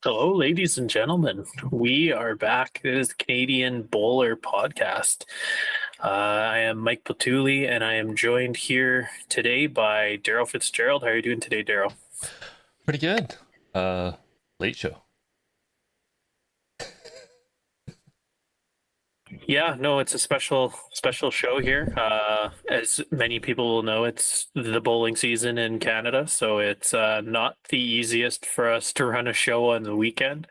Hello, ladies and gentlemen. We are back. It is the Canadian Bowler Podcast. I am Mike Patuli, and I am joined here today by Daryl Fitzgerald. How are you doing today, Daryl? Pretty good. Late show. Yeah, no, it's a special show here. As many people will know, it's the bowling season in Canada, so it's not the easiest for us to run a show on the weekend.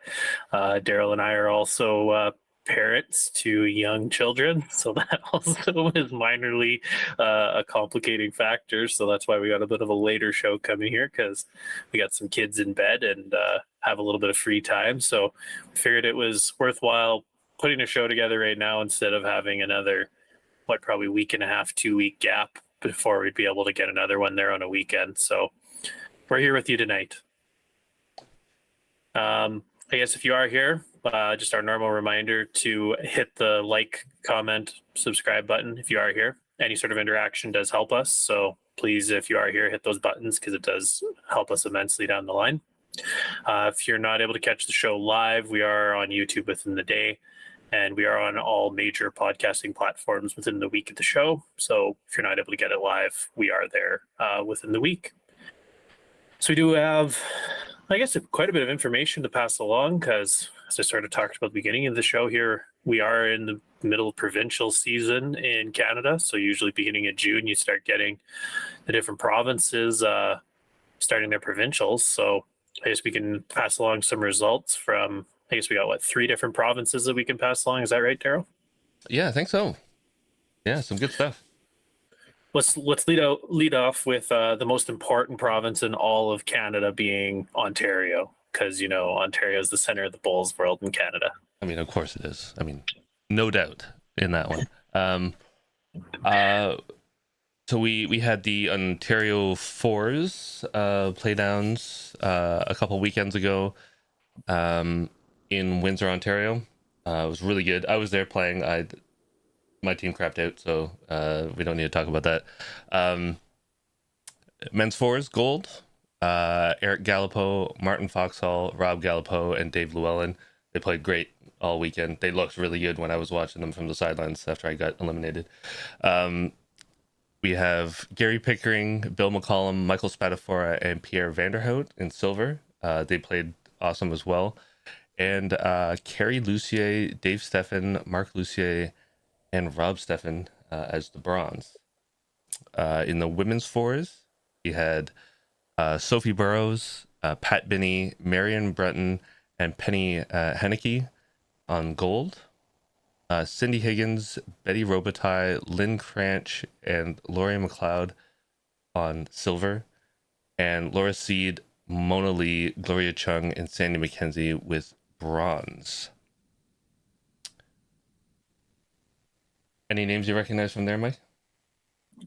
Daryl and I are also parents to young children, so that also is minorly a complicating factor. So that's why we got a bit of a later show coming here because we got some kids in bed and have a little bit of free time. So we figured it was worthwhile putting a show together right now instead of having another probably week and a half, 2 week gap before we'd be able to get another one there on a weekend. So we're here with you tonight. I guess if you are here, just our normal reminder to hit the like, comment, subscribe button if you are here. Any sort of interaction does help us. So please, if you are here, hit those buttons because it does help us immensely down the line. If you're not able to catch the show live, we are on YouTube within the day, and we are on all major podcasting platforms within the week of the show. So if you're not able to get it live, we are there within the week. So we do have, I guess, quite a bit of information to pass along because, as I sort of talked about at the beginning of the show here, we are in the middle of provincial season in Canada. So usually beginning of June, you start getting the different provinces starting their provincials. So I guess we can pass along some results from, I guess we got, 3 different provinces that we can pass along. Is that right, Daryl? Yeah, I think so. Yeah, some good stuff. Let's lead off with the most important province in all of Canada being Ontario, because Ontario is the center of the bowls world in Canada. I mean, of course it is. I mean, no doubt in that one. Uh, so we had the Ontario Fours playdowns a couple weekends ago in Windsor, Ontario. It was really good. I was there playing. My team crapped out, so we don't need to talk about that. Men's fours gold. Eric Gallipo, Martin Foxhall, Rob Gallipo, and Dave Llewellyn. They played great all weekend. They looked really good when I was watching them from the sidelines after I got eliminated. We have Gary Pickering, Bill McCollum, Michael Spadafora, and Pierre Vanderhout in silver. They played awesome as well. And Kerry Lucier, Dave Steffen, Mark Lucier, and Rob Steffen as the bronze. In the women's fours, we had Sophie Burrows, Pat Binney, Marion Breton, and Penny Henneke on gold. Cindy Higgins, Betty Robitaille, Lynn Cranch, and Laurie McLeod on silver. And Laura Seed, Mona Lee, Gloria Chung, and Sandy McKenzie with bronze. Any names you recognize from there, Mike?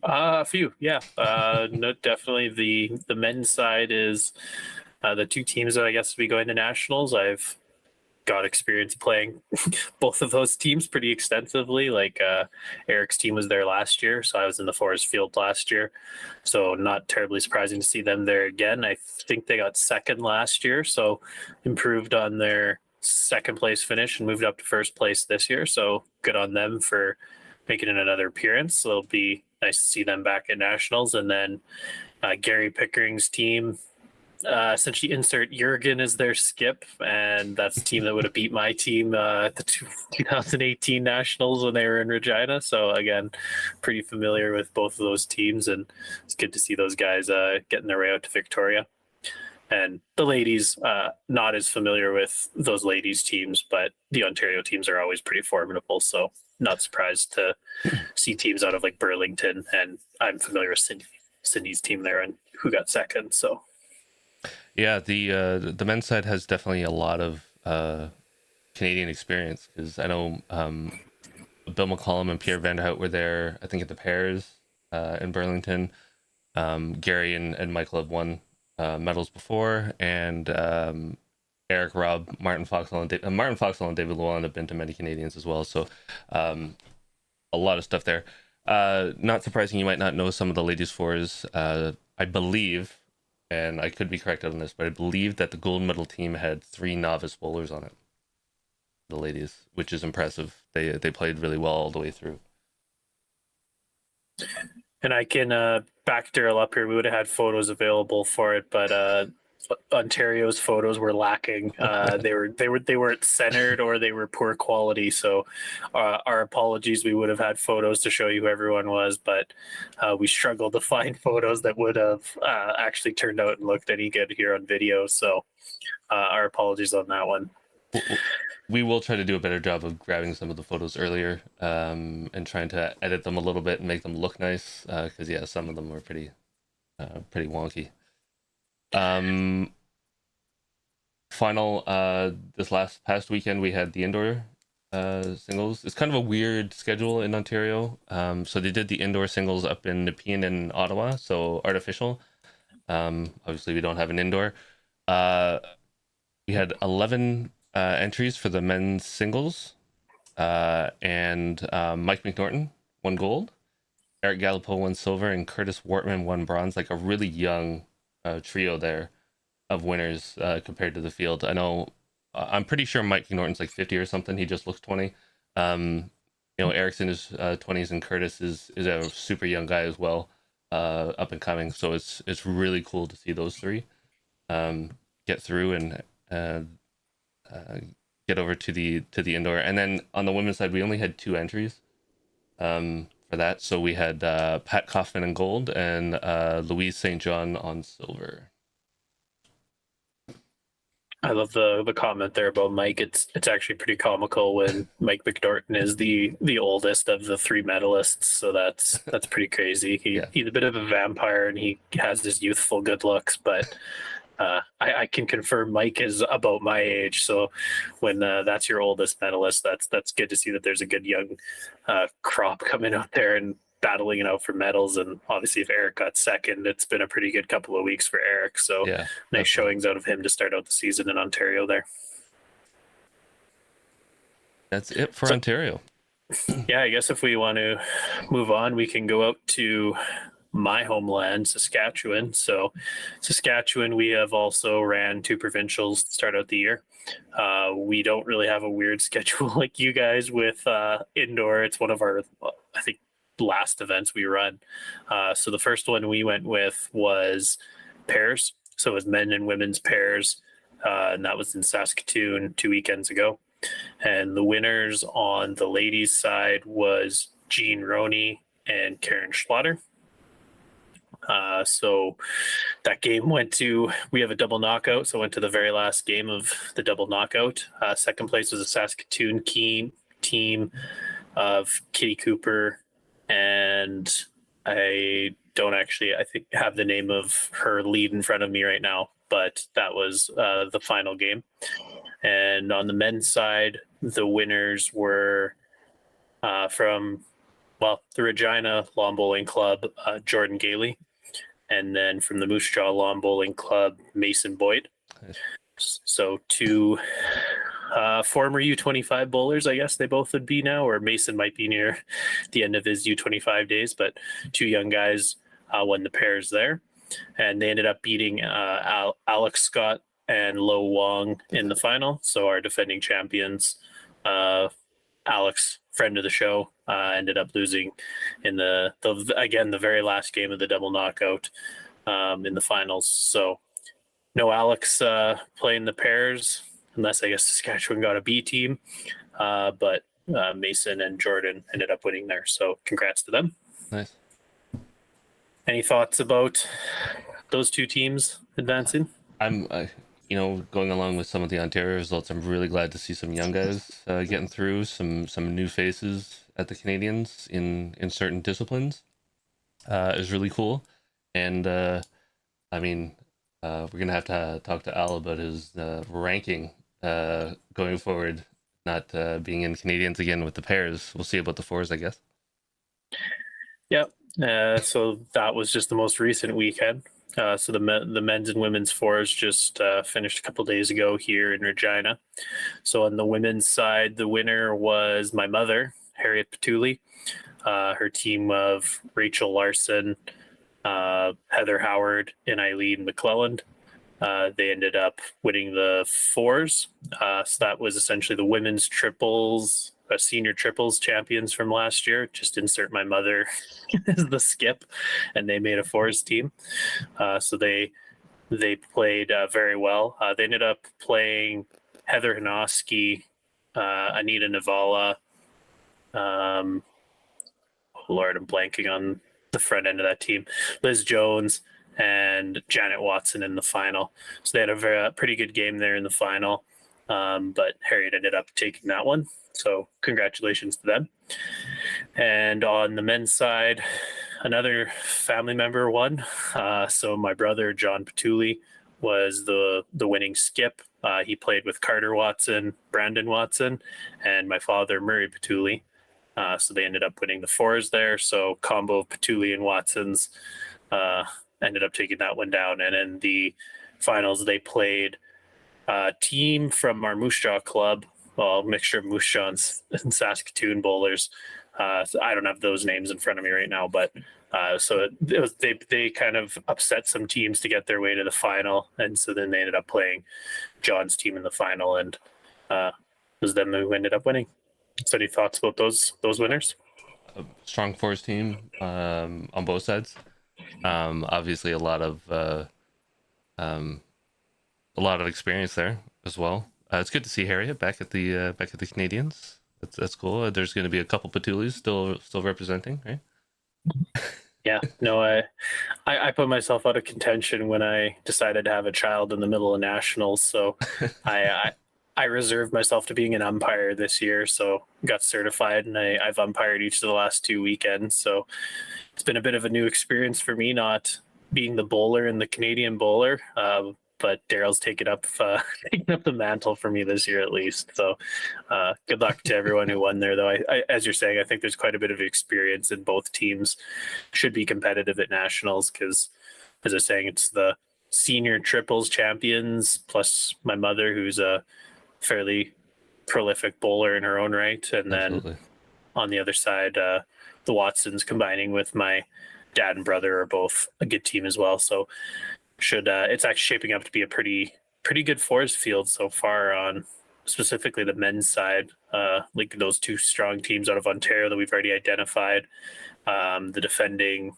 A few, yeah. No, definitely the men's side is the 2 teams that I guess will be going to nationals. I've got experience playing both of those teams pretty extensively. Like Eric's team was there last year, so I was in the Forest Field last year. So not terribly surprising to see them there again. I think they got second last year, so improved on their second place finish and moved up to first place this year. So good on them for making it another appearance. So it'll be nice to see them back at nationals. And then Gary Pickering's team, essentially insert Jurgen as their skip, and that's the team that would have beat my team at the 2018 nationals when they were in Regina. So again, pretty familiar with both of those teams, and it's good to see those guys getting their way out to Victoria. And the ladies, not as familiar with those ladies teams, but the Ontario teams are always pretty formidable. So not surprised to see teams out of like Burlington, and I'm familiar with Cindy's team there and who got second. So Yeah, the men's side has definitely a lot of Canadian experience because I know Bill McCollum and Pierre Vanderhout were there, I think, at the pairs in Burlington. Gary and Michael have won medals before, and Eric, Rob, Martin Foxhall, and David Llewellyn have been to many Canadians as well. So a lot of stuff there. Not surprising, you might not know some of the ladies' fours. I believe and I could be corrected on this, but I believe that the gold medal team had 3 novice bowlers on it, the ladies, which is impressive. They played really well all the way through. And I can back Daryl up here. We would have had photos available for it, but Ontario's photos were lacking. They weren't centered or they were poor quality. So our apologies. We would have had photos to show you who everyone was, but we struggled to find photos that would have actually turned out and looked any good here on video. So our apologies on that one. We will try to do a better job of grabbing some of the photos earlier, and trying to edit them a little bit and make them look nice. Because yeah, some of them were pretty wonky. Final this past weekend we had the indoor singles. It's kind of a weird schedule in Ontario. So they did the indoor singles up in Nepean and Ottawa, so artificial. Obviously we don't have an indoor. We had 11 entries for the men's singles, and Mike McNorton won gold, Eric Gallipo won silver, and Curtis Wortman won bronze. Like a really young trio there of winners compared to the field. I know, I'm pretty sure Mike McNorton's like 50 or something. He just looks 20. Eric's in his 20s, and Curtis is a super young guy as well, up and coming. So it's really cool to see those three get through and get over to the indoor. And then on the women's side, we only had 2 entries for that. So we had Pat Kaufman in gold and Louise St. John on silver. I love the comment there about Mike. It's actually pretty comical when Mike McNorton is the oldest of the 3 medalists. So that's pretty crazy. He's a bit of a vampire and he has his youthful good looks, but I can confirm Mike is about my age. So when that's your oldest medalist, that's good to see that there's a good young crop coming out there and battling it out for medals. And obviously if Eric got second, it's been a pretty good couple of weeks for Eric. So yeah, nice showings out of him to start out the season in Ontario there. That's it for Ontario. Yeah, I guess if we want to move on, we can go out to my homeland, Saskatchewan. So Saskatchewan, we have also ran 2 provincials to start out the year. We don't really have a weird schedule like you guys with indoor. It's one of our, I think, last events we run. So the first one we went with was pairs. So it was men and women's pairs. And that was in Saskatoon 2 weekends ago. And the winners on the ladies' side was Jean Roney and Karen Schlatter. So that game we have a double knockout. So went to the very last game of the double knockout. Second place was a Saskatoon team of Kitty Cooper. And I think have the name of her lead in front of me right now, but that was the final game. And on the men's side, the winners were from the Regina Lawn Bowling Club, Jordan Gailey. And then from the Moose Jaw Lawn Bowling Club, Mason Boyd. Nice. So 2 former U25 bowlers, I guess they both would be now, or Mason might be near the end of his U25 days, but 2 young guys won the pairs there. And they ended up beating Alex Scott and Lo Wong in the final. So our defending champions, Alex, friend of the show, ended up losing in the very last game of the double knockout in the finals. So no Alex playing the pairs, unless I guess Saskatchewan got a B team. But Mason and Jordan ended up winning there. So congrats to them. Nice. Any thoughts about those 2 teams advancing? I'm going along with some of the Ontario results. I'm really glad to see some young guys getting through, some new faces at the Canadians in certain disciplines. Is really cool. And we're gonna have to talk to Al about his ranking going forward, not being in Canadians again with the pairs. We'll see about the fours, I guess. Yep. So that was just the most recent weekend. So the men's and women's fours just finished a couple days ago here in Regina. So on the women's side, the winner was my mother, Harriet Patuli. Her team of Rachel Larson, Heather Howard and Eileen McClelland. They ended up winning the fours. So that was essentially the women's triples, senior triples champions from last year. Just insert my mother as the skip, and they made a fours team. So they played very well. They ended up playing Heather Hanoski, Anita Navala. Oh Lord, I'm blanking on the front end of that team. Liz Jones and Janet Watson in the final. So they had a pretty good game there in the final. But Harriet ended up taking that one. So congratulations to them. And on the men's side, another family member won. So my brother, John Patuli, was the winning skip. He played with Carter Watson, Brandon Watson, and my father, Murray Patuli. So they ended up winning the fours there. So combo of Patuli and Watson's ended up taking that one down. And in the finals, they played a team from our Moose Jaw club, well, a mixture of Moose Jaw and Saskatoon bowlers. So I don't have those names in front of me right now, but so they kind of upset some teams to get their way to the final, and so then they ended up playing John's team in the final, and it was them who ended up winning. So any thoughts about those winners? Strong force team on both sides. Obviously, a lot of experience there as well. It's good to see Harriet back at the Canadians. That's cool. There's going to be a couple Patulis still representing, right? Yeah, no, I put myself out of contention when I decided to have a child in the middle of nationals. So I reserved myself to being an umpire this year. So got certified, and I've umpired each of the last 2 weekends. So it's been a bit of a new experience for me, not being the bowler and the Canadian bowler. But Daryl's taken up the mantle for me this year at least. So good luck to everyone who won there, though. I, as you're saying, I think there's quite a bit of experience, and both teams should be competitive at nationals because, as I was saying, it's the senior triples champions plus my mother, who's a fairly prolific bowler in her own right, and Absolutely. then on the other side, the Watsons combining with my dad and brother are both a good team as well. So it's actually shaping up to be a pretty good forest field so far on specifically the men's side. Like those two strong teams out of Ontario that we've already identified. The defending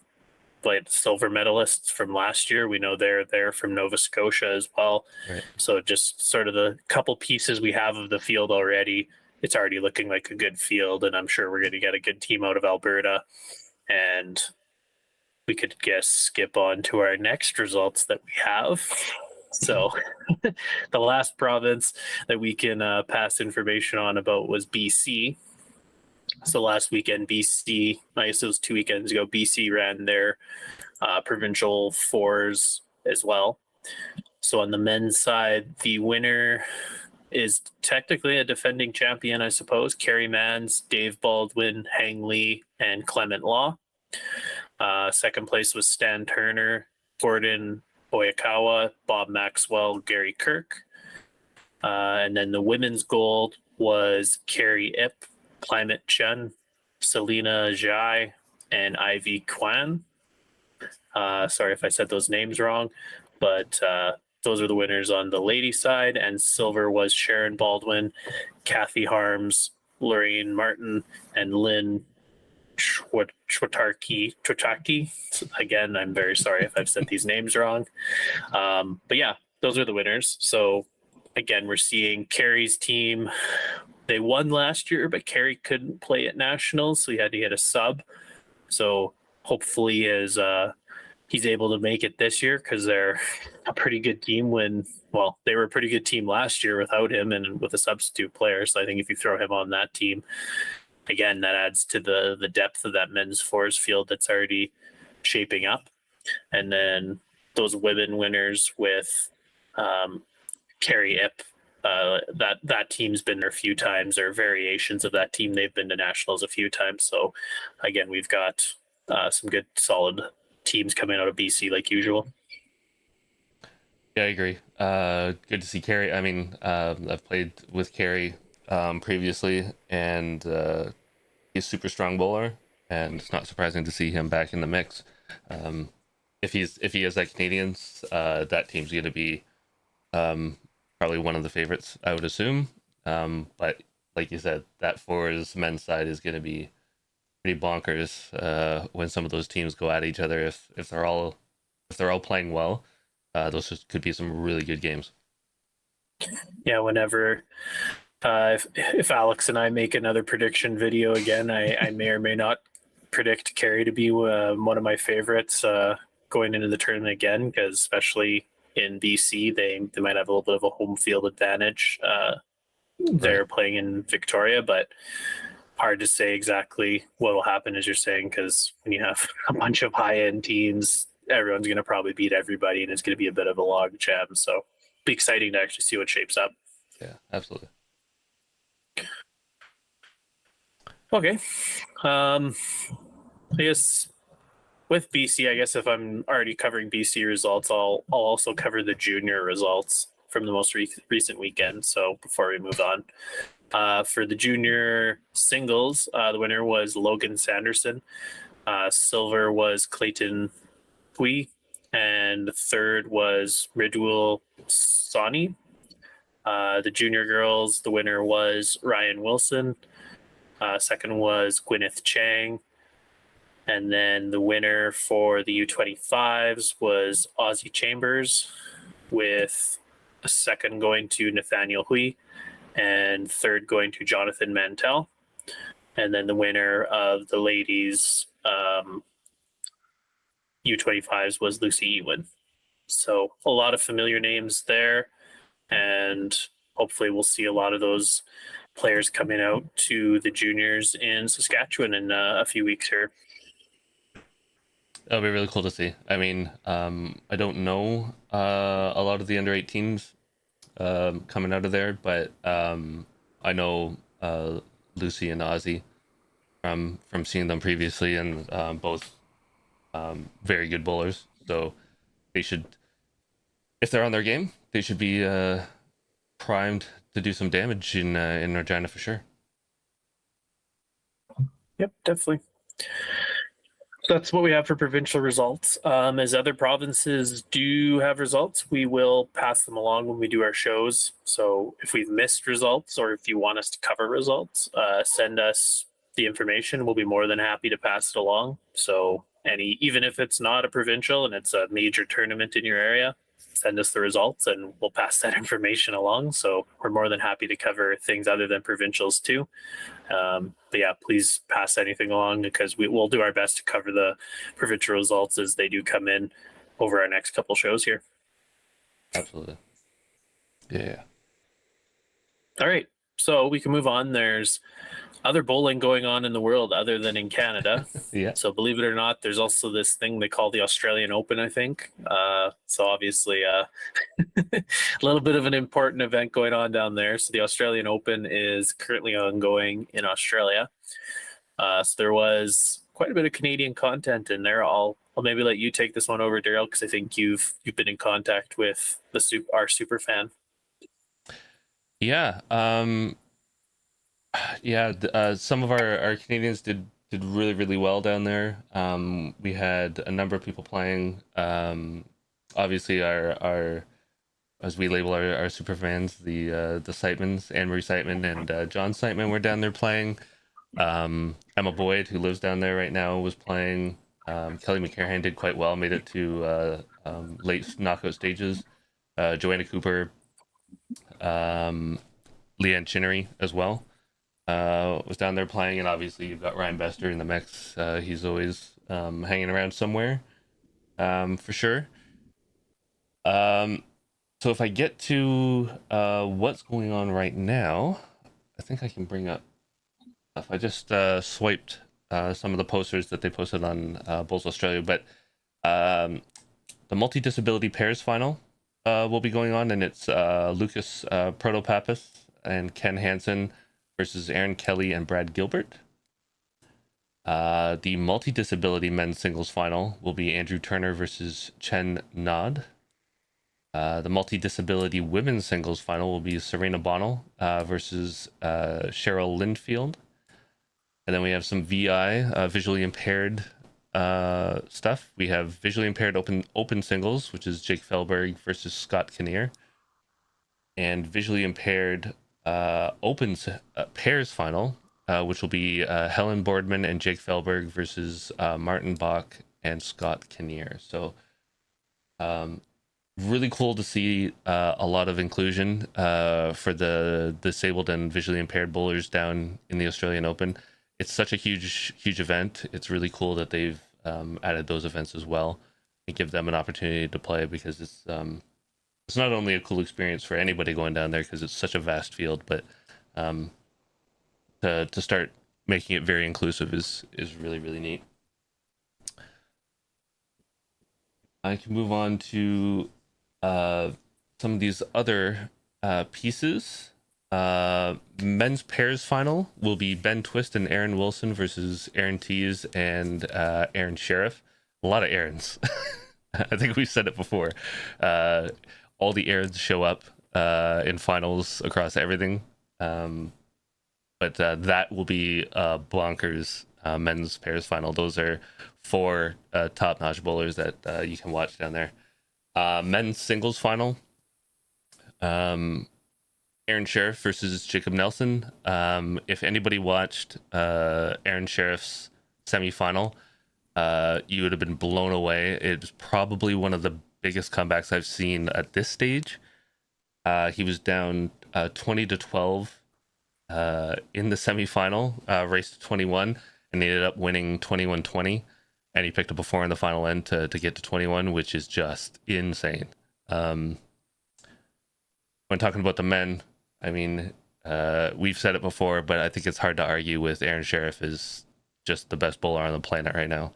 silver medalists from last year, we know they're there from Nova Scotia as well. Right. So just sort of the couple pieces we have of the field already, it's already looking like a good field, and I'm sure we're going to get a good team out of Alberta. And we could skip on to our next results that we have. So the last province that we can pass information on about was BC. So last weekend, BC, I guess it was 2 weekends ago, BC ran their provincial fours as well. So on the men's side, the winner is technically a defending champion, I suppose. Kerry Mans, Dave Baldwin, Hang Lee, and Clement Law. Second place was Stan Turner, Gordon Oyakawa, Bob Maxwell, Gary Kirk. And then the women's gold was Carrie Ip, Climate Chen, Selena Jai, and Ivy Kwan. Sorry if I said those names wrong, but those are the winners on the lady side. And silver was Sharon Baldwin, Kathy Harms, Lorraine Martin, and Lynn Chwataki. Again, I'm very sorry if I've said these names wrong. But yeah, those are the winners. So again, we're seeing Kerry's team. They won last year, but Kerry couldn't play at nationals, so he had to get a sub. So hopefully he's able to make it this year, because they're a pretty good team they were a pretty good team last year without him and with a substitute player. So I think if you throw him on that team, again, that adds to the depth of that men's fours field that's already shaping up. And then those women winners with Carrie Ip, that team's been there a few times, or variations of that team. They've been to nationals a few times. So again, we've got some good solid teams coming out of BC like usual. Yeah, I agree. Good to see Carrie. I mean, I've played with Carrie previously, and he's a super strong bowler, and it's not surprising to see him back in the mix. if he has that Canadians, that team's going to be probably one of the favorites, I would assume. But like you said, that fours men's side is going to be pretty bonkers when some of those teams go at each other. If they're all playing well, could be some really good games. Yeah, whenever if Alex and I make another prediction video again, I may or may not predict Kerry to be one of my favorites going into the tournament again, because especially in BC, they might have a little bit of a home field advantage. They're Right. playing in Victoria, but hard to say exactly what will happen, as you're saying, because when you have a bunch of high end teams, everyone's going to probably beat everybody, and it's going to be a bit of a log jam. So, be exciting to actually see what shapes up. Yeah, absolutely. Okay. I guess with BC, I guess if I'm already covering BC results, I'll also cover the junior results from the most recent weekend. So before we move on, for the junior singles, the winner was Logan Sanderson. Silver was Clayton Pui, and the third was Ridwell Sani. The junior girls, the winner was Ryan Wilson. Second was Gwyneth Chang. And then the winner for the U25s was Aussie Chambers, with a second going to Nathaniel Hui and third going to Jonathan Mantell. And then the winner of the ladies U25s was Lucy Ewin. So a lot of familiar names there, and hopefully we'll see a lot of those players coming out to the juniors in Saskatchewan in a few weeks here. That'll be really cool to see. I mean, I don't know a lot of the under 18s coming out of there, but I know Lucy and Ozzy from seeing them previously, and both very good bowlers. So they should, if they're on their game, they should be primed to do some damage in Regina for sure. Yep, definitely. That's what we have for provincial results. As other provinces do have results, we will pass them along when we do our shows. So if we've missed results, or if you want us to cover results, send us the information. We'll be more than happy to pass it along. So even if it's not a provincial and it's a major tournament in your area, send us the results and we'll pass that information along. So we're more than happy to cover things other than provincials too. But yeah, please pass anything along, because will do our best to cover the provincial results as they do come in over our next couple shows here. Absolutely. Yeah. All right, so we can move on. There's other bowling going on in the world other than in Canada. Yeah. So believe it or not, there's also this thing they call the Australian Open, I think. So obviously a little bit of an important event going on down there. So the Australian Open is currently ongoing in Australia. So there was quite a bit of Canadian content in there. I'll maybe let you take this one over, Daryl, because I think you've been in contact with our super fan. Yeah. Yeah. Some of our Canadians did really really well down there. We had a number of people playing. Obviously our as we label our super fans, the Sightmans, Anne-Marie Sightman and John Sightman were down there playing. Emma Boyd, who lives down there right now, was playing. Kelly McCarran did quite well, made it to late knockout stages. Joanna Cooper, Leanne Chinnery as well, was down there playing. And obviously, you've got Ryan Bester in the mix. He's always hanging around somewhere, for sure. So if I get to what's going on right now, I think I can bring up. If I just swiped some of the posters that they posted on Bowls Australia, but the multi-disability pairs final will be going on, and it's Lucas Protopappas and Ken Hansen versus Aaron Kelly and Brad Gilbert. The multi-disability men's singles final will be Andrew Turner versus Chen Nod. The multi-disability women's singles final will be Serena Bonnell versus Cheryl Lindfield. And then we have some VI, visually impaired stuff, we have visually impaired open singles, which is Jake Felberg versus Scott Kinnear, and visually impaired pairs final, which will be Helen Boardman and Jake Felberg versus Martin Bach and Scott Kinnear. So really cool to see a lot of inclusion for the disabled and visually impaired bowlers down in the Australian Open. It's such a huge event. It's really cool that they've added those events as well and give them an opportunity to play, because it's not only a cool experience for anybody going down there because it's such a vast field, but to start making it very inclusive is really neat. I can move on to some of these other pieces. Men's pairs final will be Ben Twist and Aaron Wilson versus Aaron Tees and Aaron Sheriff. A lot of Aarons. I think we said it before. All the Aarons show up in finals across everything. But that will be Blanker's men's pairs final. Those are 4 top-notch bowlers that you can watch down there. Men's singles final. Aaron Sheriff versus Jacob Nelson. If anybody watched Aaron Sheriff's semifinal, you would have been blown away. It's probably one of the biggest comebacks I've seen at this stage. He was down 20-12 in the semifinal, race to 21, and he ended up winning 21-20. And he picked up a 4 in the final end to get to 21, which is just insane. When talking about the men, I mean, we've said it before, but I think it's hard to argue with Aaron Sheriff is just the best bowler on the planet right now.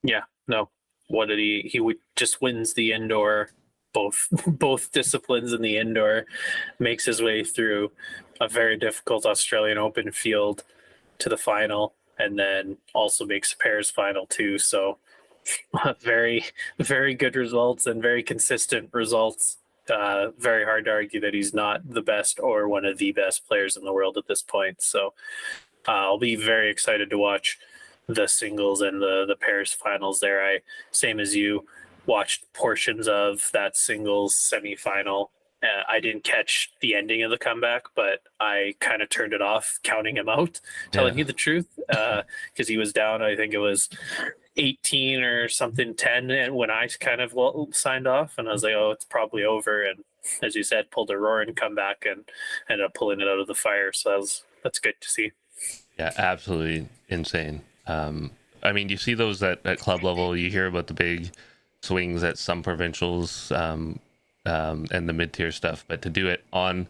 Yeah, no. What did he would just wins the indoor, both disciplines in the indoor, makes his way through a very difficult Australian Open field to the final, and then also makes a pairs final too. So very good results and very consistent results. Very hard to argue that he's not the best or one of the best players in the world at this point. So I'll be very excited to watch the singles and the pairs finals there. I, same as you, watched portions of that singles semifinal. I didn't catch the ending of the comeback, but I kind of turned it off, counting him out, telling you the truth, because he was down, I think it was 18 or something, 10, and when I kind of signed off, and I was like, oh, it's probably over. And as you said, pulled a roaring comeback and ended up pulling it out of the fire. So that's good to see. Yeah, absolutely insane. I mean, you see those at club level. You hear about the big swings at some provincials and the mid-tier stuff, but to do it on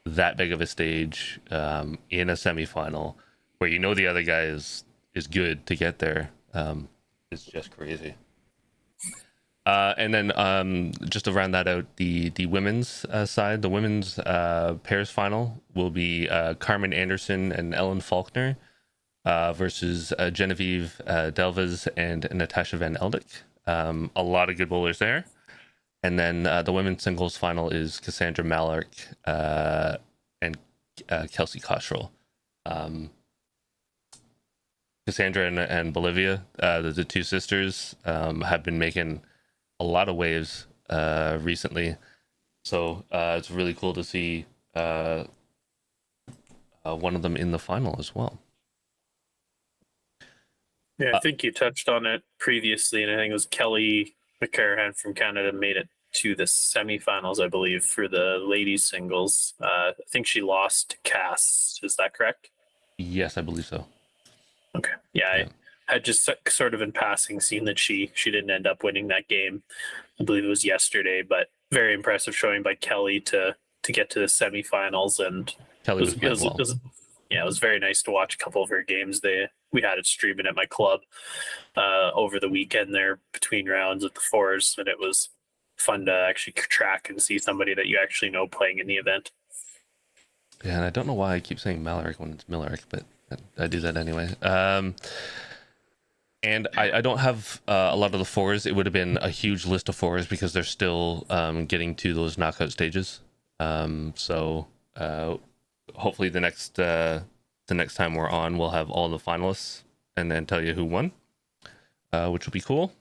that big of a stage in a semifinal where you know the other guy is good to get there is just crazy. And then just to round that out, the women's side, the women's pairs final will be Carmen Anderson and Ellen Faulkner versus Genevieve Delvez and Natasha Van Eldick. A lot of good bowlers there. And then the women's singles final is Cassandra Mallark and Kelsey Cottrell. Cassandra and Bolivia, the 2 sisters, have been making a lot of waves recently. So it's really cool to see one of them in the final as well. Yeah, I think you touched on it previously, and I think it was Kelly McCarahan from Canada made it to the semifinals, I believe, for the ladies singles. I think she lost to Cass. Is that correct? Yes, I believe so. Okay. Yeah, I had just sort of in passing seen that she didn't end up winning that game. I believe it was yesterday, but very impressive showing by Kelly to get to the semifinals. And Kelly was playing well. It was very nice to watch a couple of her games. We had it streaming at my club over the weekend there between rounds at the 4s, and it was fun to actually track and see somebody that you actually know playing in the event. Yeah, and I don't know why I keep saying Malarick when it's Millerick, but I do that anyway. And I don't have a lot of the 4s. It would have been a huge list of 4s because they're still getting to those knockout stages. So hopefully the next time we're on, we'll have all the finalists and then tell you who won, which will be cool.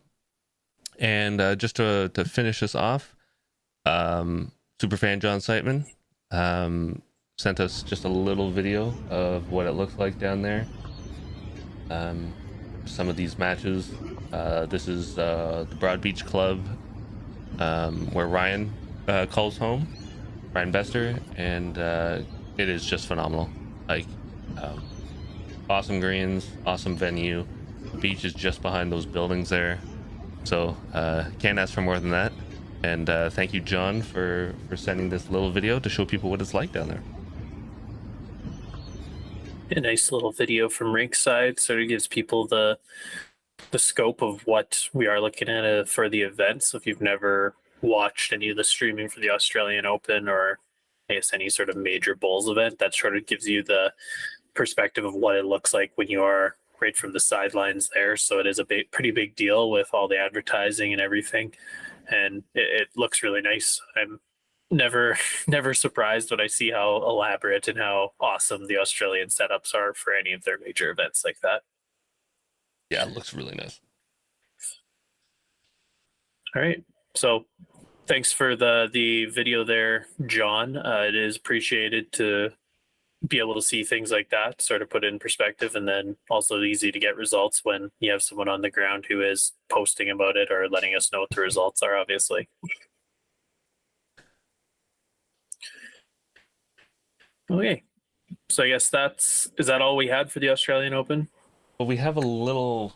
And just to finish us off, Superfan John Siteman sent us just a little video of what it looks like down there. Some of these matches. This is the Broad Beach Club, where Ryan calls home, Ryan Bester, and it is just phenomenal. Like, awesome greens, awesome venue. The beach is just behind those buildings there, so can't ask for more than that. And thank you, John, for sending this little video to show people what it's like down there. A nice little video from Rinkside sort of gives people the scope of what we are looking at for the event. So if you've never watched any of the streaming for the Australian Open, or I guess any sort of major bowls event, that sort of gives you the perspective of what it looks like when you are right from the sidelines there. So it is a pretty big deal with all the advertising and everything, and it looks really nice. I'm never surprised when I see how elaborate and how awesome the Australian setups are for any of their major events like that. Yeah, it looks really nice. All right, so thanks for the video there, John. It is appreciated to be able to see things like that, sort of put it in perspective, and then also easy to get results when you have someone on the ground who is posting about it or letting us know what the results are, obviously. Okay, so I guess is that all we had for the Australian Open? Well, we have a little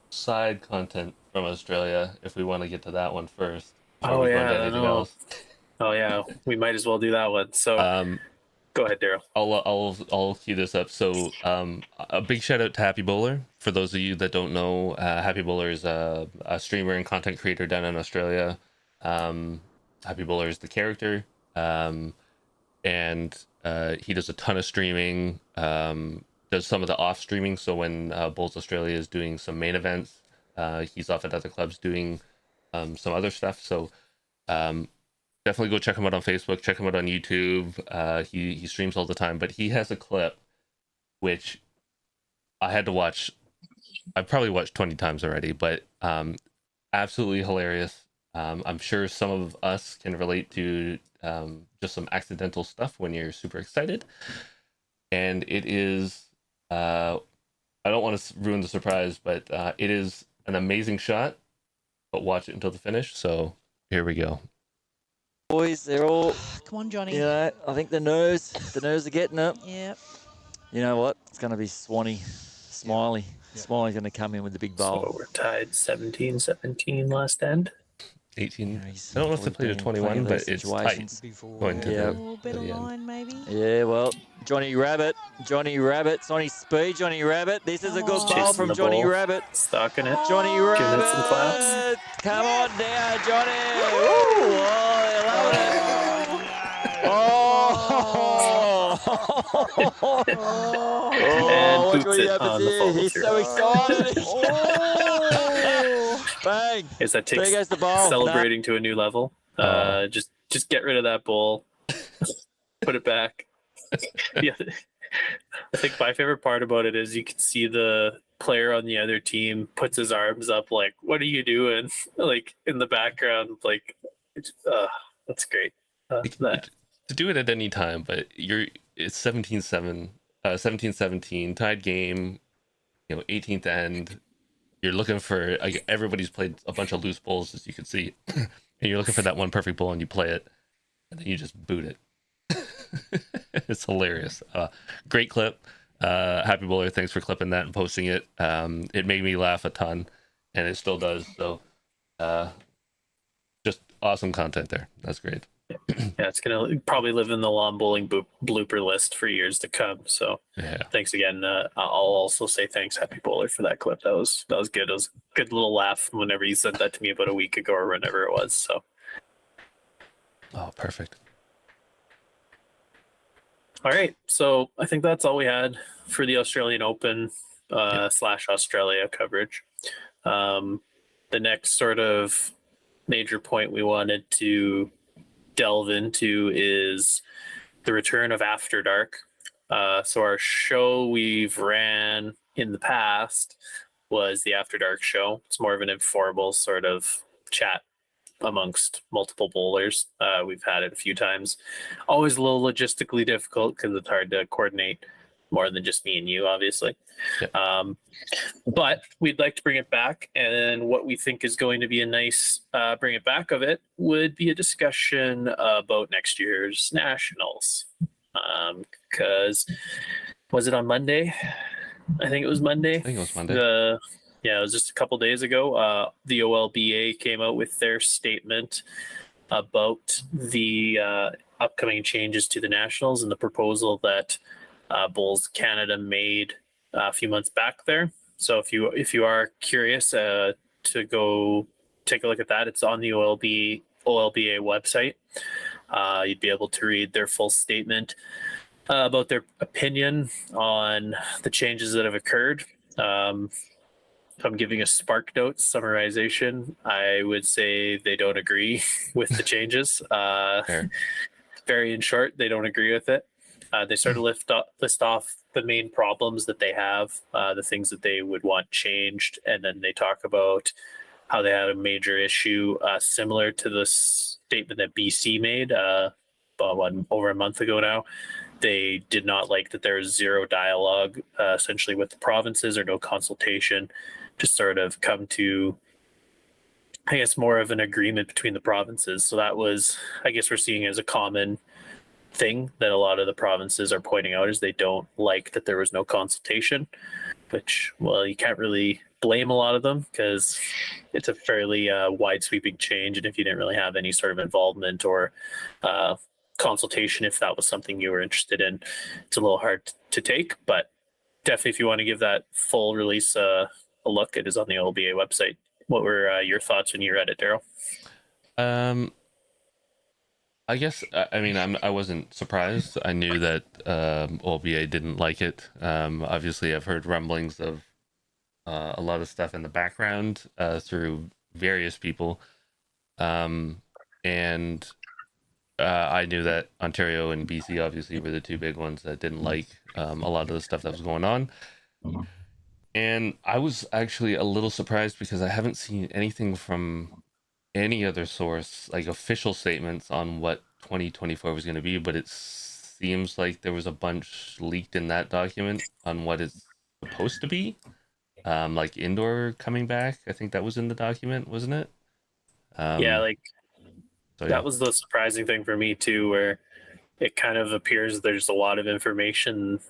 side content from Australia if we want to get to that one first. Oh yeah, else. Oh yeah, we might as well do that one. So go ahead, Daryl. I'll cue this up. So a big shout out to Happy Bowler. For those of you that don't know, Happy Bowler is a streamer and content creator down in Australia. Happy Bowler is the character, and he does a ton of streaming. Does some of the off streaming. So when Bowls Australia is doing some main events, he's off at other clubs doing some other stuff. So definitely go check him out on Facebook, check him out on YouTube. He streams all the time, but he has a clip which I had to watch. I've probably watched 20 times already, but absolutely hilarious. I'm sure some of us can relate to just some accidental stuff when you're super excited. And it is, I don't want to ruin the surprise, but it is an amazing shot, but watch it until the finish. So here we go. Boys, they're all... Come on, Johnny. You know, I think the nerves are getting up. Yep. You know what? It's going to be Smiley's going to come in with the big bowl. So we're tied 17-17 last end. 18. I don't know if they played a 21, but it's tight. Going to a little bit of line, maybe. Yeah, well, Johnny Rabbit, it's on his speed, Johnny Rabbit. This is a good bowl from Johnny Rabbit. Stalking it. Johnny Rabbit. Giving it some claps. Come on down, Johnny. Ooh, oh, they love it. And watch boots what he it on happens the here. follow He's through. so excited. Bang. Is that There takes goes the ball. celebrating to a new level. Just get rid of that bowl. Put it back. Yeah. I think my favorite part about it is you can see the player on the other team puts his arms up like, what are you doing? Like in the background, like that's great. To do it at any time, but it's 17-7, 17-17, tied game, 18th end. You're looking for, everybody's played a bunch of loose bowls, as you can see, and you're looking for that one perfect bowl, and you play it, and then you just boot it. It's hilarious. Great clip. Happy Bowler, thanks for clipping that and posting it. It made me laugh a ton, and it still does. So, just awesome content there. That's great. Yeah, it's gonna probably live in the lawn bowling blooper list for years to come. So, yeah. Thanks again. I'll also say thanks, Happy Bowler, for that clip. That was good. It was a good little laugh whenever you sent that to me about a week ago or whenever it was. So, oh, perfect. All right, so I think that's all we had for the Australian Open / Australia coverage. The next sort of major point we wanted to delve into is the return of After Dark. So our show we've ran in the past was the After Dark show. It's more of an informal sort of chat amongst multiple bowlers. We've had it a few times. Always a little logistically difficult because it's hard to coordinate more than just me and you, obviously. Yeah. But we'd like to bring it back, and what we think is going to be a nice bring it back of it would be a discussion about next year's nationals. Because was it on Monday? I think it was Monday. I think it was Monday. Yeah, it was just a couple days ago. The OLBA came out with their statement about the upcoming changes to the nationals and the proposal that Bowls Canada made a few months back there. So if you are curious to go take a look at that, it's on the OLBA website. You'd be able to read their full statement about their opinion on the changes that have occurred. If I'm giving a Spark Notes summarization, I would say they don't agree with the changes. Very in short, they don't agree with it. They sort of list off the main problems that they have, the things that they would want changed, and then they talk about how they had a major issue similar to the statement that BC made over a month ago now. They did not like that there was zero dialogue essentially with the provinces or no consultation to sort of come to, I guess, more of an agreement between the provinces. So that was, I guess, we're seeing as a common thing that a lot of the provinces are pointing out is they don't like that there was no consultation, which, well, you can't really blame a lot of them because it's a fairly wide sweeping change. And if you didn't really have any sort of involvement or consultation, if that was something you were interested in, it's a little hard to take. But definitely, if you want to give that full release a look, it is on the OLBA website. What were your thoughts when you read it, Daryl? I guess I mean I wasn't surprised. I knew that OLBA didn't like it. Obviously, I've heard rumblings of a lot of stuff in the background through various people, and I knew that Ontario and BC obviously were the two big ones that didn't like a lot of the stuff that was going on. And I was actually a little surprised because I haven't seen anything from any other source, like official statements on what 2024 was going to be, but it seems like there was a bunch leaked in that document on what it's supposed to be. Like indoor coming back. I think that was in the document, wasn't it? Yeah, that was the surprising thing for me too, where it kind of appears there's a lot of information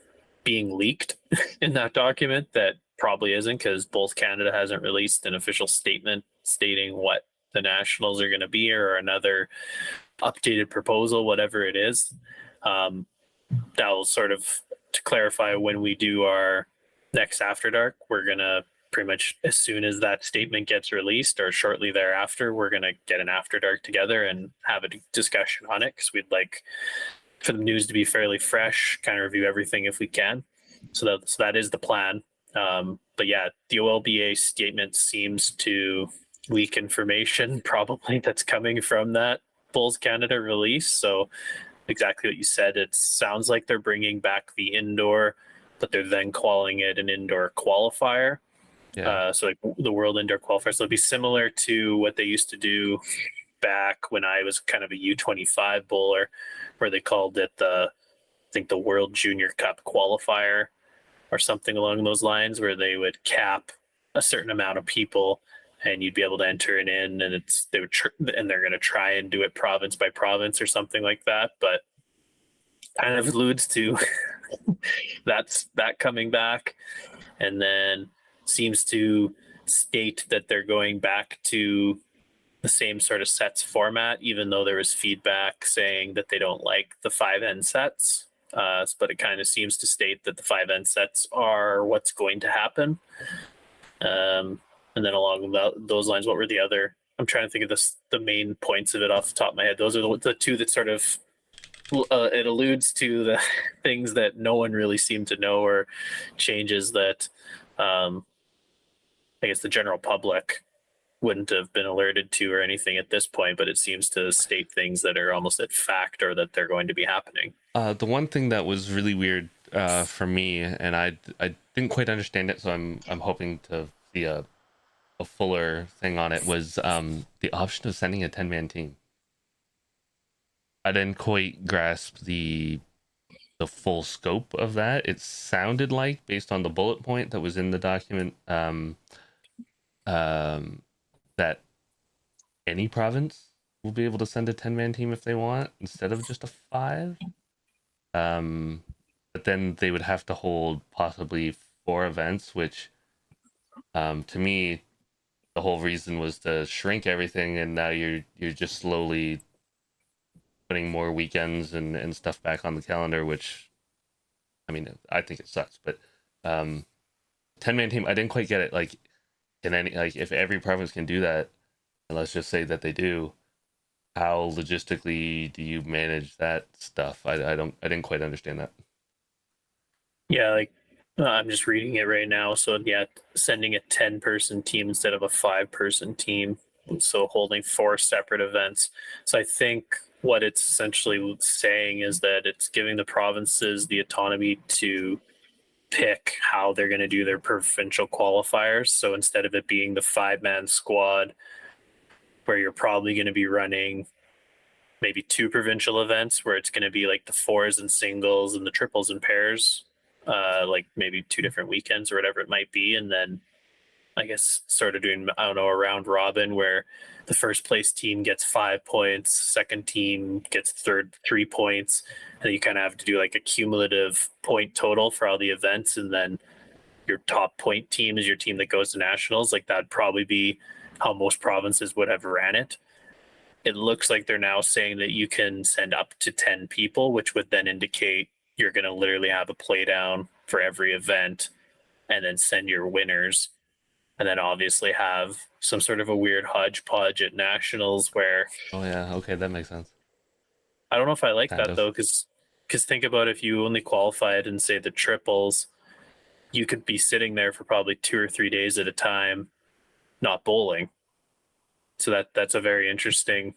being leaked in that document that probably isn't, because both Canada hasn't released an official statement stating what the nationals are going to be or another updated proposal, whatever it is. That will sort of, to clarify, when we do our next After Dark, we're going to pretty much, as soon as that statement gets released or shortly thereafter, we're going to get an After Dark together and have a discussion on it, because we'd like for the news to be fairly fresh, kind of review everything if we can. So that is the plan. But yeah, the OLBA statement seems to leak information probably that's coming from that Bulls Canada release. So exactly what you said, it sounds like they're bringing back the indoor, but they're then calling it an indoor qualifier. Yeah. So like the World Indoor Qualifier. So it'll be similar to what they used to do back when I was kind of a U25 bowler, where they called it I think the World Junior Cup Qualifier or something along those lines, where they would cap a certain amount of people and you'd be able to enter it in, and they're going to try and do it province by province or something like that. But kind of alludes to that coming back, and then seems to state that they're going back to the same sort of sets format, even though there was feedback saying that they don't like the 5N sets. But it kind of seems to state that the 5N sets are what's going to happen. And then along those lines, what were the other? I'm trying to think of the main points of it off the top of my head. Those are the two that sort of it alludes to the things that no one really seemed to know, or changes that I guess the general public wouldn't have been alerted to or anything at this point, but it seems to state things that are almost at fact or that they're going to be happening. The one thing that was really weird for me, and I didn't quite understand it, so I'm hoping to see a fuller thing on it. Was the option of sending a 10-man team. I didn't quite grasp the full scope of that. It sounded like, based on the bullet point that was in the document, that any province will be able to send a 10-man team if they want, instead of just a 5. But then they would have to hold possibly 4 events, which, to me, the whole reason was to shrink everything, and now you're just slowly putting more weekends and stuff back on the calendar, which, I mean, I think it sucks. But 10-man team, I didn't quite get it. Like, if every province can do that, and let's just say that they do, how logistically do you manage that stuff? I didn't quite understand that. Yeah, like I'm just reading it right now. So yeah, sending a 10-person team instead of a 5-person team. So holding 4 separate events. So I think what it's essentially saying is that it's giving the provinces the autonomy to pick how they're going to do their provincial qualifiers. So instead of it being the 5-man squad, where you're probably going to be running maybe 2 provincial events, where it's going to be like the 4s and singles and the triples and pairs, like maybe 2 different weekends or whatever it might be. And then I guess sort of doing, I don't know, a round robin where the first place team gets 5 points, second team gets 3 points, and you kind of have to do like a cumulative point total for all the events, and then your top point team is your team that goes to nationals. Like that'd probably be how most provinces would have ran it. It looks like they're now saying that you can send up to 10 people, which would then indicate you're going to literally have a play down for every event and then send your winners. And then obviously have some sort of a weird hodgepodge at nationals where, Oh yeah, okay, that makes sense. I don't know if I like Kind that of. though, because think about if you only qualified in say the triples, you could be sitting there for probably 2 or 3 days at a time, not bowling. So that's a very interesting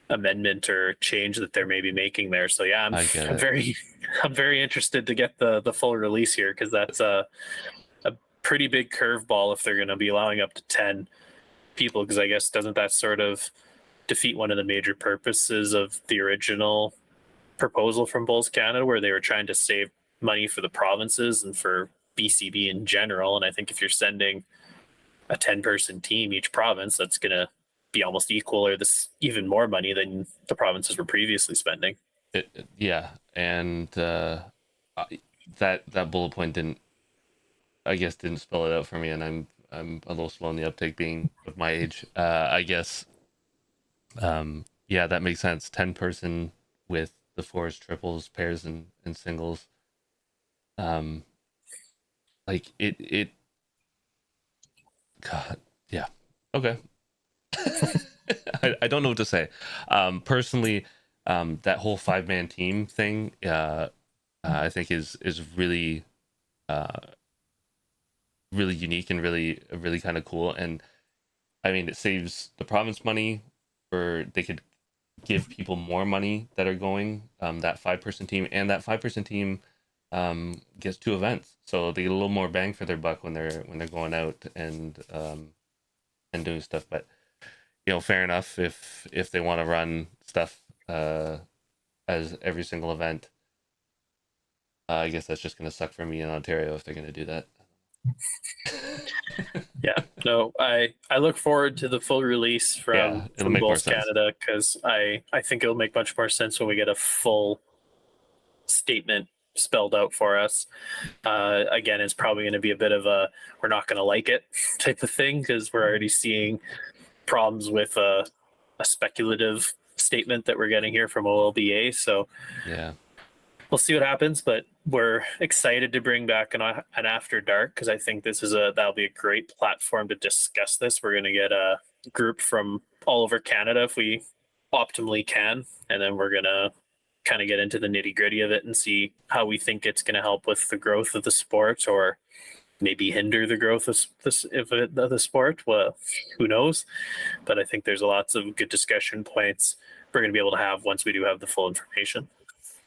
amendment or change that they're maybe making there. So yeah, I get I'm it. very I'm very interested to get the full release here, because that's a pretty big curveball if they're going to be allowing up to 10 people, because I guess doesn't that sort of defeat one of the major purposes of the original proposal from Bowls Canada, where they were trying to save money for the provinces and for BCB in general? And I think if you're sending a 10-person team each province, that's going to be almost equal or this even more money than the provinces were previously spending. Yeah, and that bullet point didn't spell it out for me, and I'm a little slow in the uptake, being of my age. I guess, yeah, that makes sense. 10-person with the 4s, triples, pairs, and singles. Like it. God, yeah. Okay. I don't know what to say. Personally, that whole 5-man team thing, I think is really, really unique and really kind of cool. And I mean, it saves the province money, or they could give people more money that are going, that 5-person team, and that 5-person team gets 2 events, so they get a little more bang for their buck when they're going out and doing stuff. But fair enough if they want to run stuff as every single event. I guess that's just gonna suck for me in Ontario if they're gonna do that. Yeah, no, I look forward to the full release Yeah, it'll from make more Bowls sense. Canada, because I think it'll make much more sense when we get a full statement spelled out for us. Again, it's probably going to be a bit of a we're not going to like it type of thing, because we're already seeing problems with a speculative statement that we're getting here from OLBA. So Yeah, we'll see what happens, but we're excited to bring back an After Dark, because I think that'll be a great platform to discuss this. We're going to get a group from all over Canada if we optimally can, and then we're going to kind of get into the nitty gritty of it and see how we think it's going to help with the growth of the sport, or maybe hinder the growth of the sport. Well, who knows? But I think there's lots of good discussion points we're going to be able to have once we do have the full information.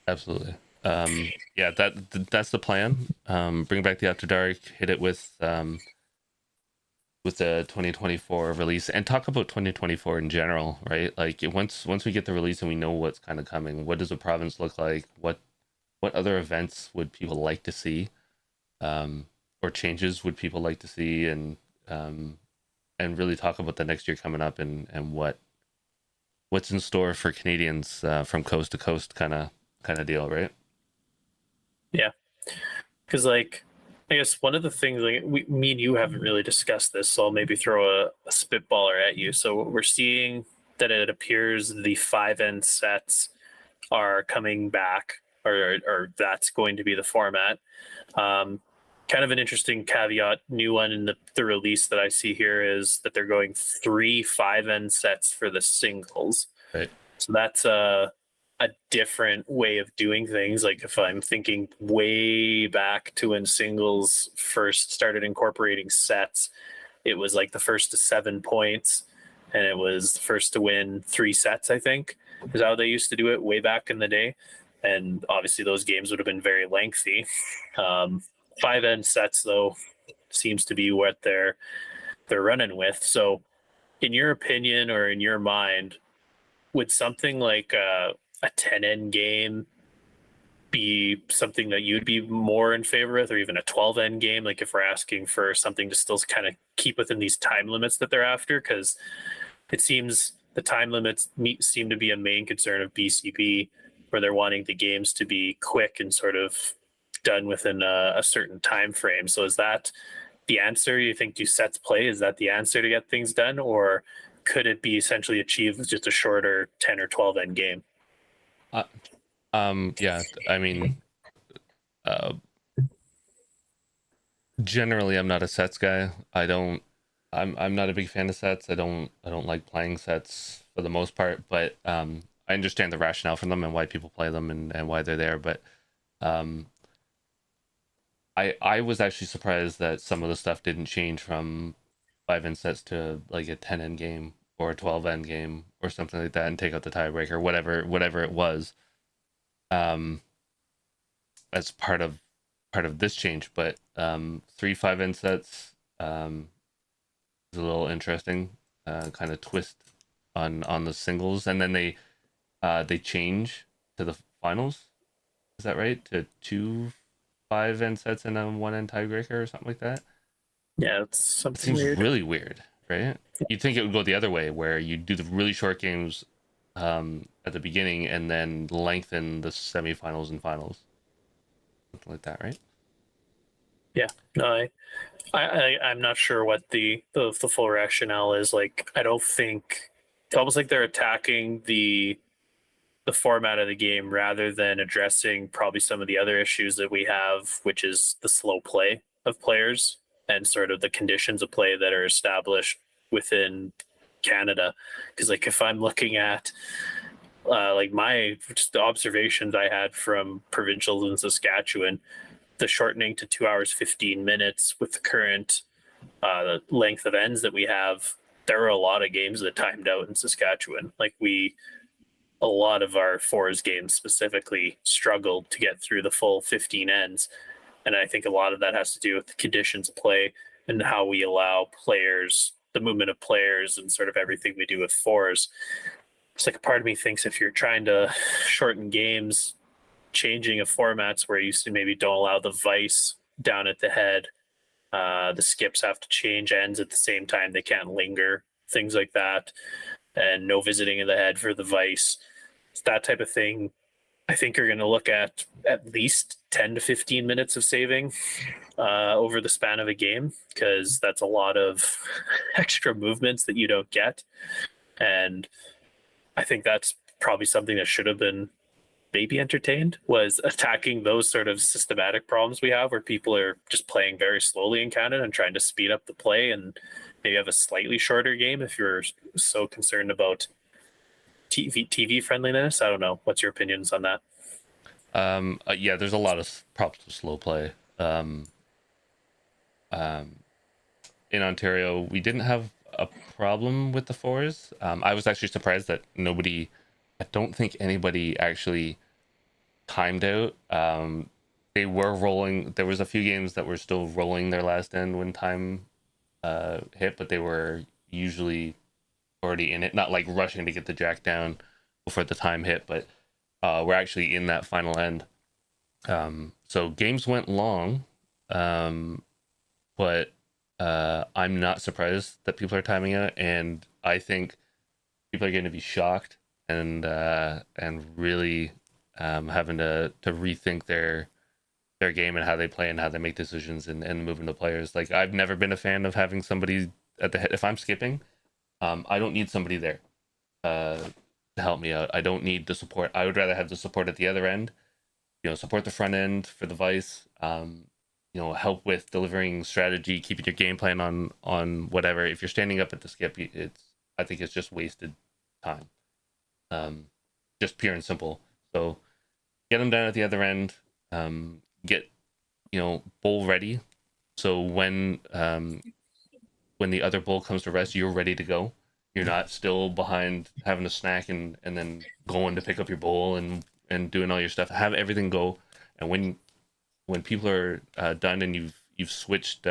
absolutely. Yeah, that's the plan. Bring back the After Dark, hit it with the 2024 release, and talk about 2024 in general, right? Like once we get the release and we know what's kind of coming, what does the province look like? What other events would people like to see, or changes would people like to see, and really talk about the next year coming up and what's in store for Canadians from coast to coast, kind of deal, right? Yeah, because like I guess one of the things like me and you haven't really discussed this, so I'll maybe throw a spitballer at you. So we're seeing that it appears the 5N sets are coming back, or that's going to be the format. Kind of an interesting caveat, new one in the release that I see here is that they're going 3 5N sets for the singles. Right. So that's a different way of doing things. Like if I'm thinking way back to when singles first started incorporating sets, it was like the first to 7 points, and it was the first to win 3 sets, I think, is how they used to do it way back in the day. And obviously those games would have been very lengthy. 5N sets though seems to be what they're running with. So in your opinion or in your mind, would something like a 10N game be something that you'd be more in favor with, or even a 12N game? Like if we're asking for something to still kind of keep within these time limits that they're after, because it seems the time limits seem to be a main concern of BCP, where they're wanting the games to be quick and sort of done within a certain time frame. So is that the answer? You think do sets play? Is that the answer to get things done, or could it be essentially achieved with just a shorter 10 or 12N game? Yeah, I mean, generally I'm not a sets guy. I'm not a big fan of sets. I don't like playing sets for the most part, but I understand the rationale for them and why people play them and why they're there. But I was actually surprised that some of the stuff didn't change from 5N sets to like a 10N game or a 12N game or something like that, and take out the tiebreaker, whatever it was, as part of this change. But 3 5N sets is a little interesting, kind of twist on the singles, and then they change to the finals. Is that right? To 2 5N sets and a 1N tiebreaker or something like that. Yeah, it's It something seems weird. really weird, right? You'd think it would go the other way, where you do the really short games at the beginning and then lengthen the semifinals and finals, something like that, right? Yeah, no, I'm not sure what the full rationale is. Like, I don't think it's almost like they're attacking the format of the game rather than addressing probably some of the other issues that we have, which is the slow play of players and sort of the conditions of play that are established within Canada. Because like if I'm looking at like my just the observations I had from provincials in Saskatchewan, the shortening to 2 hours 15 minutes with the current length of ends that we have, there were a lot of games that timed out in Saskatchewan. Like a lot of our fours games specifically struggled to get through the full 15 ends. And I think a lot of that has to do with the conditions of play and how we allow players, the movement of players, and sort of everything we do with fours. It's like a part of me thinks if you're trying to shorten games, changing of formats where you used to maybe don't allow the vice down at the head, the skips have to change ends at the same time, they can't linger, things like that, and no visiting of the head for the vice. It's that type of thing. I think you're going to look at least 10 to 15 minutes of saving over the span of a game, because that's a lot of extra movements that you don't get. And I think that's probably something that should have been maybe entertained, was attacking those sort of systematic problems we have where people are just playing very slowly in Canada and trying to speed up the play and maybe have a slightly shorter game if you're so concerned about TV friendliness. I don't know. What's your opinions on that? Yeah, there's a lot of props to slow play. In Ontario, we didn't have a problem with the fours. I was actually surprised that I don't think anybody actually timed out. They were rolling. There was a few games that were still rolling their last end when time hit, but they were usually already in it, not like rushing to get the jack down before the time hit, but we're actually in that final end. So games went long, but I'm not surprised that people are timing out, and I think people are going to be shocked and really having to rethink their game and how they play and how they make decisions and moving to players. Like, I've never been a fan of having somebody at the head. If I'm skipping, I don't need somebody there to help me out. I don't need the support. I would rather have the support at the other end. Support the front end for the vice. Help with delivering strategy, keeping your game plan on whatever. If you're standing up at the skip, I think it's just wasted time. Just pure and simple. So get them down at the other end. Get bull ready. So when the other bull comes to rest, you're ready to go. You're not still behind having a snack and then going to pick up your bowl and doing all your stuff. Have everything go, and when people are done and you've switched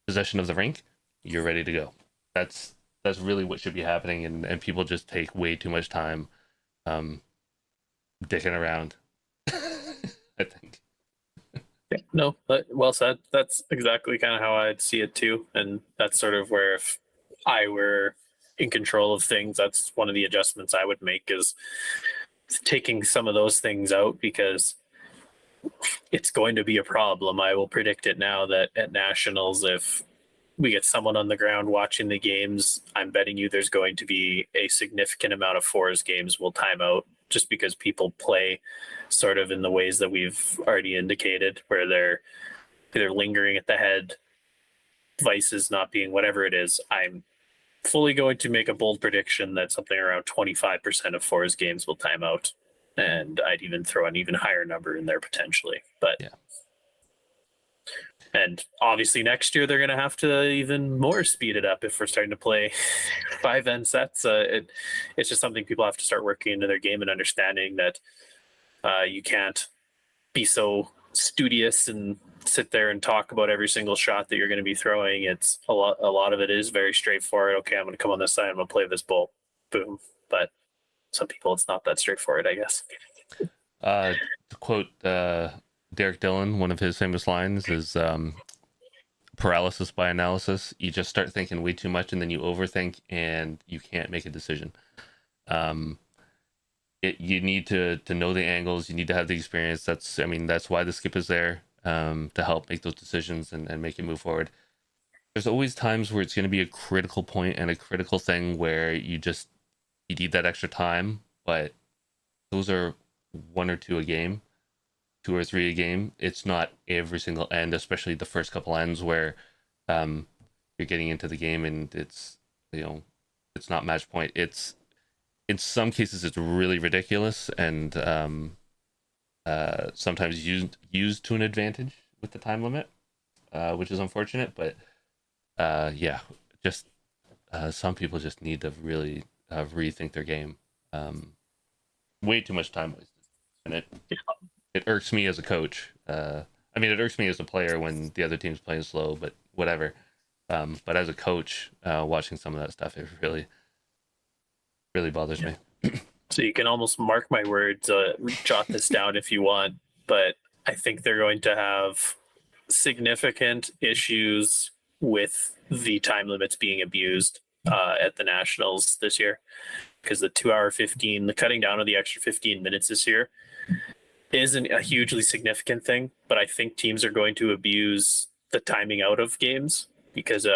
possession of the rink, you're ready to go. That's really what should be happening, and people just take way too much time dicking around. I think. Yeah, no, well said. That's exactly kind of how I'd see it too, and that's sort of where if I were in control of things, that's one of the adjustments I would make, is taking some of those things out, because it's going to be a problem. I will predict it now that at nationals, if we get someone on the ground watching the games, I'm betting you there's going to be a significant amount of fours games will time out, just because people play sort of in the ways that we've already indicated, where they're lingering at the head, vices not being whatever it is. I'm fully going to make a bold prediction that something around 25% of fours games will time out, and I'd even throw an even higher number in there potentially. But yeah. And obviously next year they're going to have to even more speed it up if we're starting to play 5 end sets. It's just something people have to start working into their game and understanding that you can't be so studious and sit there and talk about every single shot that you're going to be throwing. It's a lot of it is very straightforward. Okay, I'm going to come on this side, I'm going to play this bolt, boom. But some people, it's not that straightforward, I guess. To quote Derek Dillon, one of his famous lines is paralysis by analysis. You just start thinking way too much, and then you overthink, and you can't make a decision. You need to know the angles. You need to have the experience. That's why the skip is there, to help make those decisions and make you move forward. There's always times where it's going to be a critical point and a critical thing where you need that extra time, but those are 1 or 2 a game, 2 or 3 a game. It's not every single end, especially the first couple ends where you're getting into the game and it's not match point. It's, in some cases, it's really ridiculous and sometimes used to an advantage with the time limit, which is unfortunate. But some people just need to really rethink their game. Way too much time wasted, and it irks me as a coach. It irks me as a player when the other team's playing slow, but whatever. But as a coach, watching some of that stuff, it really, really bothers me. So you can almost mark my words, jot this down if you want, but I think they're going to have significant issues with the time limits being abused at the Nationals this year, because the 2-hour 15, the cutting down of the extra 15 minutes this year isn't a hugely significant thing, but I think teams are going to abuse the timing out of games, because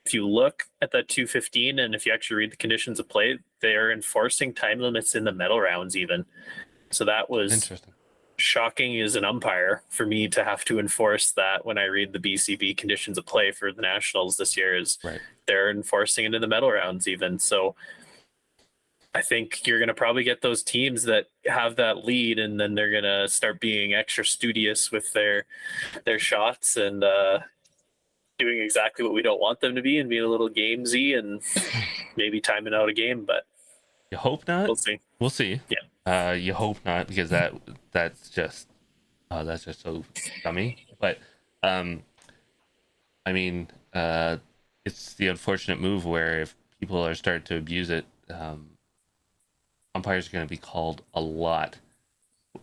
if you look at that 2:15 and if you actually read the conditions of play, they're enforcing time limits in the medal rounds even. So that was Interesting. Shocking as an umpire for me to have to enforce that when I read the BCB conditions of play for the Nationals this year. Is Right. They're enforcing it in the medal rounds even. So I think you're going to probably get those teams that have that lead, and then they're going to start being extra studious with their shots and doing exactly what we don't want them to be, and being a little gamesy and maybe timing out a game. But You hope not. we'll see. We'll see. Yeah. You hope not, because that's just so dummy. But um, I mean, it's the unfortunate move where if people are starting to abuse it, umpires are going to be called a lot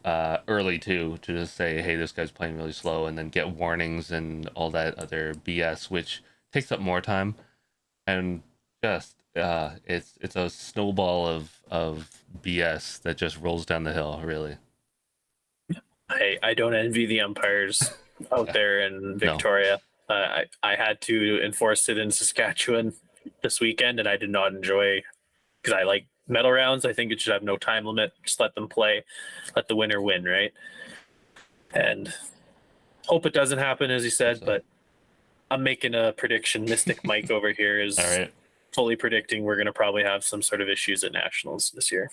early too, to just say, hey, this guy's playing really slow, and then get warnings and all that other BS, which takes up more time, and just it's a snowball of BS that just rolls down the hill, really. I don't envy the umpires out there in Victoria. I had to enforce it in Saskatchewan this weekend, and I did not enjoy, because I like medal rounds. I think it should have no time limit. Just let them play, let the winner win, right? And hope it doesn't happen, as you said. So. But I'm making a prediction. Mystic Mike over here is All right. fully predicting we're going to probably have some sort of issues at nationals this year.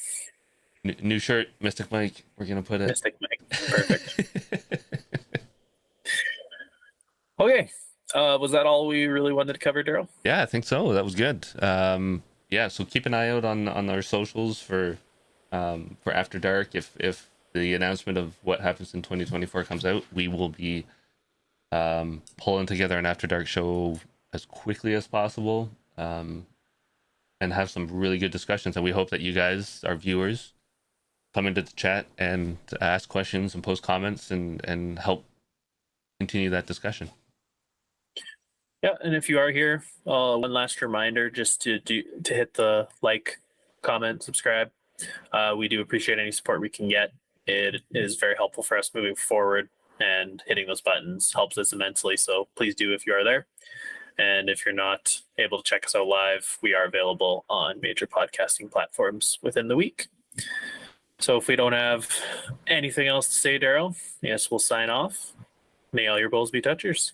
New shirt, Mystic Mike. We're gonna put it. Mystic Mike, perfect. Okay, was that all we really wanted to cover, Daryl? Yeah, I think so. That was good. Yeah, so keep an eye out on our socials for After Dark. If the announcement of what happens in 2024 comes out, we will be pulling together an After Dark show as quickly as possible, and have some really good discussions. And we hope that you guys, our viewers, come into the chat and ask questions and post comments and help continue that discussion. Yeah, and if you are here, one last reminder, just to hit the like, comment, subscribe. We do appreciate any support we can get. It is very helpful for us moving forward, and hitting those buttons helps us immensely. So please do if you are there. And if you're not able to check us out live, we are available on major podcasting platforms within the week. So if we don't have anything else to say, Daryl, yes, we'll sign off. May all your bowls be touchers.